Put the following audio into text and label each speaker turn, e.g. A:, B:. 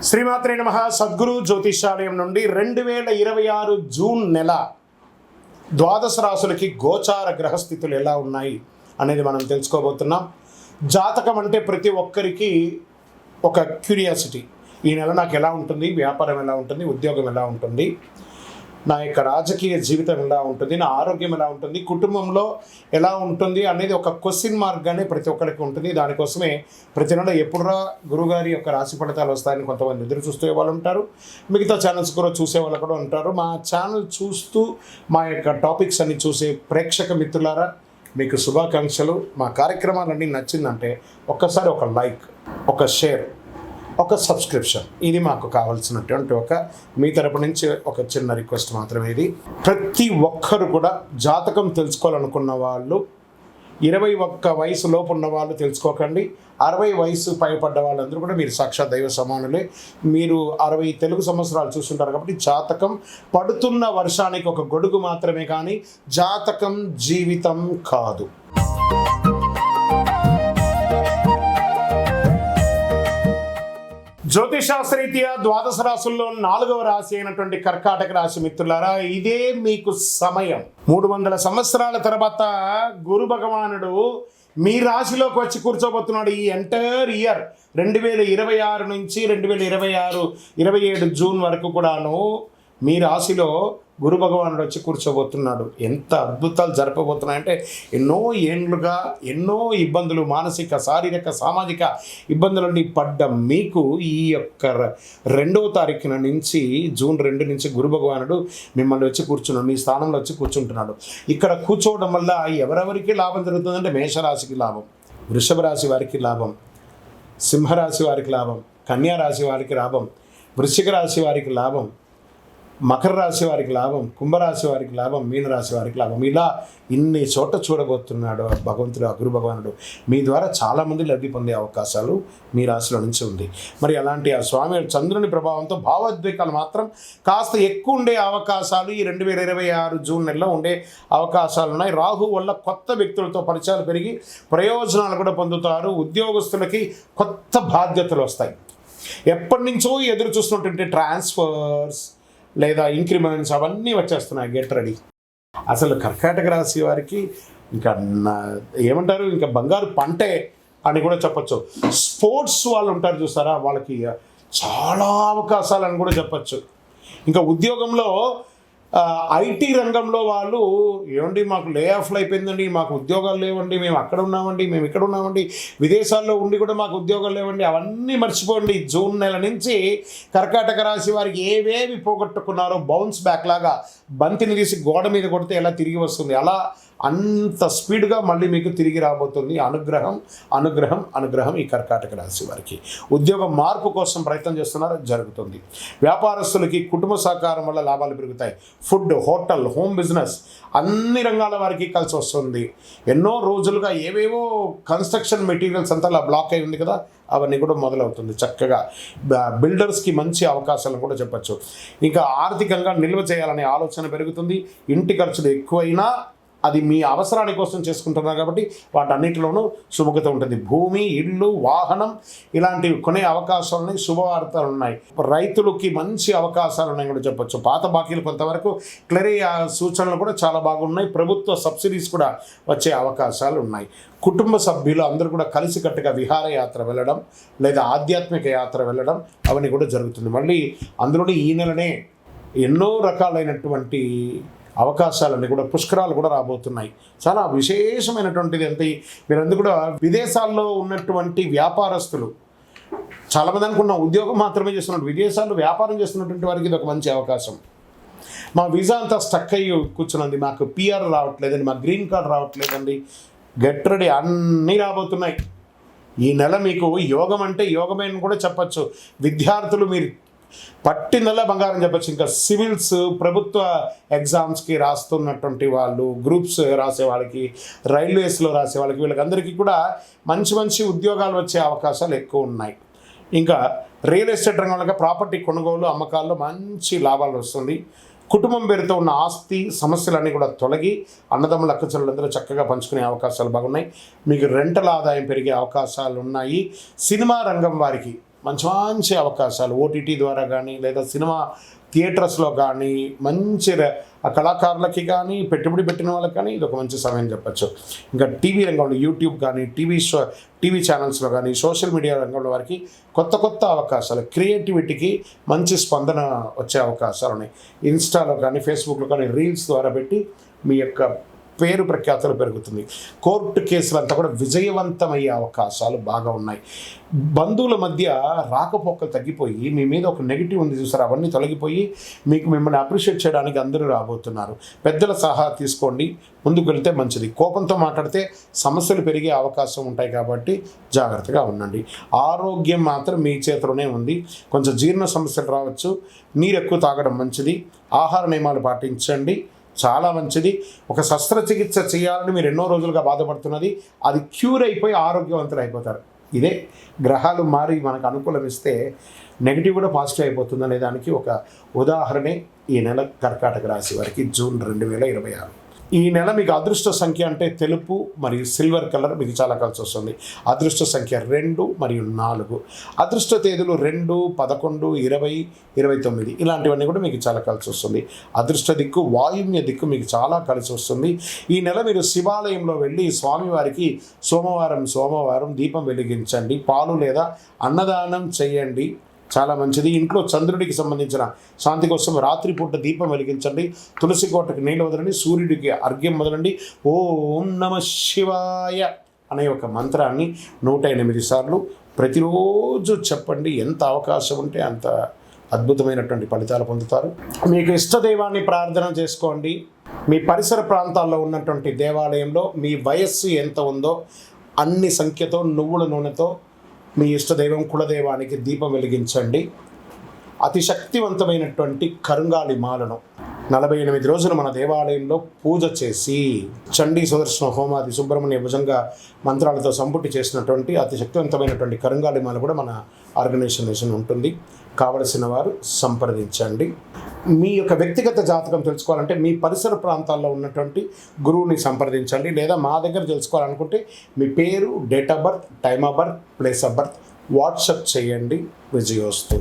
A: శ్రీమాత్రే నమః. సద్గురు జ్యోతిషాలయం నుండి 2026 జూన్ నెల ద్వాదశ రాశులకి గోచార గ్రహస్థితులు ఎలా ఉన్నాయి అనేది మనం తెలుసుకోబోతున్నాం. జాతకం అంటే ప్రతి ఒక్కరికి ఒక క్యూరియాసిటీ. ఈ నెల నాకు ఎలా ఉంటుంది, వ్యాపారం ఎలా ఉంటుంది, ఉద్యోగం ఎలా ఉంటుంది, నా యొక్క రాజకీయ జీవితం ఎలా ఉంటుంది, నా ఆరోగ్యం ఎలా ఉంటుంది, కుటుంబంలో ఎలా ఉంటుంది అనేది ఒక క్వశ్చన్ మార్క్గానే ప్రతి ఒక్కరికి ఉంటుంది. దానికోసమే ప్రతి నెల ఎప్పుడురా గురుగారి యొక్క రాశి ఫలితాలు వస్తాయని కొంతమంది ఎదురు చూసే వాళ్ళు ఉంటారు. మిగతా ఛానల్స్ కూడా చూసే వాళ్ళు కూడా ఉంటారు. మా ఛానల్ చూస్తూ మా యొక్క టాపిక్స్ అన్ని చూసే ప్రేక్షక మిత్రులారా, మీకు శుభాకాంక్షలు. మా కార్యక్రమాలన్నీ నచ్చిందంటే ఒక్కసారి ఒక లైక్, ఒక షేర్, ఒక సబ్స్క్రిప్షన్, ఇది మాకు కావాల్సినటువంటి మీ తరపు నుంచి ఒక చిన్న రిక్వెస్ట్ మాత్రమే. ఇది ప్రతి ఒక్కరు కూడా జాతకం తెలుసుకోవాలనుకున్న వాళ్ళు 21 వయసు లోపు ఉన్న వాళ్ళు తెలుసుకోకండి. 60 వయసు పైపడ్డ వాళ్ళందరూ కూడా మీరు సాక్షాత్ దైవ సమానులే. మీరు 60 తెలుగు సంవత్సరాలు చూస్తుంటారు కాబట్టి జాతకం పడుతున్న వర్షానికి ఒక గొడుగు మాత్రమే, కానీ జాతకం జీవితం కాదు. జ్యోతిషాస్త్రరీత్యా ద్వాదశ రాశుల్లో 4వ రాశి అయినటువంటి కర్కాటక రాశి మిత్రులారా, ఇదే మీకు సమయం. 300 సంవత్సరాల తర్వాత గురు భగవానుడు మీ రాశిలోకి వచ్చి కూర్చోబోతున్నాడు. ఈ ఎంటైర్ ఇయర్ 2026 నుంచి 27 జూన్ వరకు కూడాను మీ రాశిలో గురు భగవానుడు వచ్చి కూర్చోబోతున్నాడు. ఎంత అద్భుతాలు జరపబోతున్నాయంటే, ఎన్నో ఏండ్లుగా ఎన్నో ఇబ్బందులు, మానసిక, శారీరక, సామాజిక ఇబ్బందులన్నీ పడ్డ మీకు ఈ యొక్క 2వ తారీఖున నుంచి జూన్ 2 నుంచి గురు భగవానుడు మిమ్మల్ని వచ్చి కూర్చున్నాడు, మీ స్థానంలో వచ్చి కూర్చుంటున్నాడు. ఇక్కడ కూర్చోవడం వల్ల ఎవరెవరికి లాభం జరుగుతుందంటే, మేషరాశికి లాభం, వృషభ రాశి వారికి లాభం, సింహరాశి వారికి లాభం, కన్యా రాశి వారికి లాభం, వృశ్చిక రాశి వారికి లాభం, మకర రాశి వారికి లాభం, కుంభరాశి వారికి లాభం, మీనరాశి వారికి లాభం. ఇలా ఇన్ని చోట చూడబోతున్నాడు భగవంతుడు, గురు భగవానుడు. మీ ద్వారా చాలామంది లబ్ధి పొందే అవకాశాలు మీ రాశిలో నుంచి ఉంది. మరి అలాంటి ఆ స్వామి చంద్రుని ప్రభావంతో భావోద్వేగాలు మాత్రం కాస్త ఎక్కువ ఉండే అవకాశాలు ఈ 2026 జూన్ నెలలో ఉండే అవకాశాలు ఉన్నాయి. రాహు వల్ల కొత్త వ్యక్తులతో పరిచయాలు పెరిగి ప్రయోజనాలు కూడా పొందుతారు. ఉద్యోగస్తులకి కొత్త బాధ్యతలు వస్తాయి. ఎప్పటి నుంచో ఎదురు చూస్తున్నటువంటి ట్రాన్స్ఫర్స్ లేదా ఇంక్రిమెంట్స్ అవన్నీ వచ్చేస్తున్నాయి. Get ready. అసలు కర్కాటక రాశి వారికి ఇంకా ఏమంటారు, ఇంకా బంగారు పంటే అని కూడా చెప్పచ్చు. స్పోర్ట్స్ వాళ్ళు ఉంటారు చూసారా, వాళ్ళకి చాలా అవకాశాలు అని కూడా చెప్పచ్చు. ఇంకా ఉద్యోగంలో ఐటీ రంగంలో వాళ్ళు, ఏమండి మాకు లే ఆఫ్లు అయిపోయిందండి, మాకు ఉద్యోగాలు లేవండి, మేము అక్కడ ఉన్నామండి, మేము ఇక్కడ ఉన్నామండి, విదేశాల్లో ఉండి కూడా మాకు ఉద్యోగాలు లేవండి, అవన్నీ మర్చిపోండి. జూన్ నెల నుంచి కర్కాటక రాశి వారికి ఏవేవి పోగొట్టుకున్నారో బౌన్స్ బ్యాక్ లాగా బంతిని తీసి గోడ మీద కొడితే ఎలా తిరిగి వస్తుంది, అలా అంత స్పీడ్గా మళ్ళీ మీకు తిరిగి రాబోతుంది. అనుగ్రహం అనుగ్రహం అనుగ్రహం ఈ కర్కాటక రాశి వారికి. ఉద్యోగం మార్పు కోసం ప్రయత్నం చేస్తున్నారు, జరుగుతుంది. వ్యాపారస్తులకి కుటుంబ సహకారం వల్ల లాభాలు పెరుగుతాయి. ఫుడ్, హోటల్, హోమ్ బిజినెస్ అన్ని రంగాల వారికి కలిసి వస్తుంది. ఎన్నో రోజులుగా ఏవేవో కన్స్ట్రక్షన్ మెటీరియల్స్ అంతా అలా బ్లాక్ అయి ఉంది కదా, అవన్నీ కూడా మొదలవుతుంది. చక్కగా బిల్డర్స్కి మంచి అవకాశాలను కూడా చెప్పచ్చు. ఇంకా ఆర్థికంగా నిల్వ చేయాలనే ఆలోచన పెరుగుతుంది. ఇంటి ఖర్చులు ఎక్కువైనా అది మీ అవసరాని కోసం చేసుకుంటున్నారు కాబట్టి వాటన్నిటిలోనూ సుముఖత ఉంటుంది. భూమి, ఇల్లు, వాహనం ఇలాంటివి కొనే అవకాశాలని, శుభవార్తలు ఉన్నాయి. రైతులకి మంచి అవకాశాలు ఉన్నాయి కూడా చెప్పచ్చు. పాత బాకీలు కొంతవరకు క్లియర్ అయ్యే సూచనలు కూడా చాలా బాగున్నాయి. ప్రభుత్వ సబ్సిడీస్ కూడా వచ్చే అవకాశాలు ఉన్నాయి. కుటుంబ సభ్యులు అందరూ కూడా కలిసికట్టుగా విహారయాత్ర వెళ్ళడం లేదా ఆధ్యాత్మిక యాత్ర వెళ్ళడం అవన్నీ కూడా జరుగుతుంది. మళ్ళీ అందులోనే ఈ నెలనే ఎన్నో రకాలైనటువంటి అవకాశాలన్నీ కూడా, పుష్కరాలు కూడా రాబోతున్నాయి. చాలా విశేషమైనటువంటిది. అంటే మీరందరూ కూడా విదేశాల్లో ఉన్నటువంటి వ్యాపారస్తులు, చాలామంది అనుకున్న ఉద్యోగం మాత్రమే చేస్తున్నట్టు, విదేశాల్లో వ్యాపారం చేస్తున్నటువంటి వారికి ఇది ఒక మంచి అవకాశం. మా వీసా అంతా స్టక్ అయ్యి కూర్చున్నది, మాకు పిఆర్ రావట్లేదండి, మా గ్రీన్ కార్డ్ రావట్లేదండి, గెట్ రెడీ, అన్నీ రాబోతున్నాయి. ఈ నెల మీకు యోగం అంటే యోగమే అని కూడా చెప్పచ్చు. విద్యార్థులు మీరు పట్టిందల్లా బంగారం చెప్పచ్చు. ఇంకా సివిల్స్, ప్రభుత్వ ఎగ్జామ్స్కి రాస్తున్నటువంటి వాళ్ళు, గ్రూప్స్ రాసే వాళ్ళకి, రైల్వేస్లో రాసే వాళ్ళకి, వీళ్ళకందరికీ కూడా మంచి మంచి ఉద్యోగాలు వచ్చే అవకాశాలు ఎక్కువ ఉన్నాయి. ఇంకా రియల్ ఎస్టేట్ రంగంలో ప్రాపర్టీ కొనుగోలు, అమ్మకాల్లో మంచి లాభాలు వస్తుంది. కుటుంబం పేరుతో ఉన్న ఆస్తి సమస్యలన్నీ కూడా తొలగి అన్నదమ్ముల అక్కచెల్లెలందరూ చక్కగా పంచుకునే అవకాశాలు బాగున్నాయి. మీకు రెంటల ఆదాయం పెరిగే అవకాశాలు ఉన్నాయి. సినిమా రంగం వారికి మంచి మంచి అవకాశాలు ఓటీటీ ద్వారా కానీ లేదా సినిమా థియేటర్స్లో కానీ మంచి కళాకారులకి కానీ పెట్టుబడి పెట్టిన వాళ్ళకి కానీ ఇది ఒక మంచి సమయం చెప్పచ్చు. ఇంకా టీవీ రంగంలో యూట్యూబ్ కానీ టీవీ ఛానల్స్లో కానీ సోషల్ మీడియా రంగంలో వారికి కొత్త అవకాశాలు, క్రియేటివిటీకి మంచి స్పందన వచ్చే అవకాశాలు ఉన్నాయి. ఇన్స్టాలో కానీ ఫేస్బుక్లో కానీ రీల్స్ ద్వారా పెట్టి మీ యొక్క పేరు ప్రఖ్యాతలు పెరుగుతుంది. కోర్టు కేసులంతా కూడా విజయవంతమయ్యే అవకాశాలు బాగా ఉన్నాయి. బంధువుల మధ్య రాకపోకలు తగ్గిపోయి మీ మీద ఒక నెగిటివ్ ఉంది చూసారు, అవన్నీ తొలగిపోయి మిమ్మల్ని అప్రిషియేట్ చేయడానికి అందరూ రాబోతున్నారు. పెద్దల సలహా తీసుకోండి, ముందుకు వెళ్తే మంచిది. కోపంతో మాట్లాడితే సమస్యలు పెరిగే అవకాశం ఉంటాయి కాబట్టి జాగ్రత్తగా ఉండండి. ఆరోగ్యం మాత్రం మీ చేతిలోనే ఉంది. కొంచెం జీర్ణ సమస్యలు రావచ్చు. నీరు ఎక్కువ తాగడం మంచిది. ఆహార నియమాలు పాటించండి, చాలా మంచిది. ఒక శస్త్రచికిత్స చేయాలని మీరు ఎన్నో రోజులుగా బాధపడుతున్నది, అది క్యూర్ అయిపోయి ఆరోగ్యవంతులు అయిపోతారు. ఇదే గ్రహాలు మారి మనకు అనుకూలమిస్తే నెగిటివ్ కూడా పాజిటివ్ అయిపోతుంది అనే దానికి ఒక ఉదాహరణే ఈ నెల కర్కాటక రాశి వారికి జూన్ 2026. ఈ నెల మీకు అదృష్ట సంఖ్య అంటే తెలుపు మరియు సిల్వర్ కలర్ మీకు చాలా కలిసి వస్తుంది. అదృష్ట సంఖ్య 2 మరియు 4. అదృష్ట తేదీలు 2, 11, 20, 29 ఇలాంటివన్నీ కూడా మీకు చాలా కలిసి వస్తుంది. అదృష్ట దిక్కు వాయువ్య దిక్కు మీకు చాలా కలిసి వస్తుంది. ఈ నెల మీరు శివాలయంలో వెళ్ళి స్వామివారికి సోమవారం దీపం వెలిగించండి. పాలు లేదా అన్నదానం చేయండి, చాలా మంచిది. ఇంట్లో చంద్రుడికి సంబంధించిన శాంతి కోసం రాత్రిపూట దీపం వెలిగించండి. తులసి కోటకి నీళ్ళు వదలండి. సూర్యుడికి అర్ఘ్యం వదలండి. ఓం నమ శివాయ అనే ఒక మంత్రాన్ని 108 సార్లు ప్రతిరోజు చెప్పండి. ఎంత అవకాశం ఉంటే అంత అద్భుతమైనటువంటి ఫలితాలు పొందుతారు. మీకు ఇష్టదైవాన్ని ప్రార్థన చేసుకోండి. మీ పరిసర ప్రాంతాల్లో ఉన్నటువంటి దేవాలయంలో మీ వయస్సు ఎంత ఉందో అన్ని సంఖ్యతో నువ్వుల నూనెతో మీ ఇష్టదైవం కులదైవానికి దీపం వెలిగించండి. అతి శక్తివంతమైనటువంటి కరుంగాలి మాలను 48 రోజులు మన దేవాలయంలో పూజ చేసి చండీ సుదర్శన హోమాది సుబ్రహ్మణ్య భుజంగా మంత్రాలతో సంపుటి చేసినటువంటి అతి శక్తివంతమైనటువంటి కరుంగాలి మాల కూడా మన ఆర్గనైజేషన్ ఉంటుంది. కావలసిన వారు సంప్రదించండి. మీ యొక్క వ్యక్తిగత జాతకం తెలుసుకోవాలంటే మీ పరిసర ప్రాంతాల్లో ఉన్నటువంటి గురువుని సంప్రదించండి. లేదా మా దగ్గర తెలుసుకోవాలనుకుంటే మీ పేరు, date of birth, time of birth, place of birth WhatsApp చేయండి. విజయోస్తు.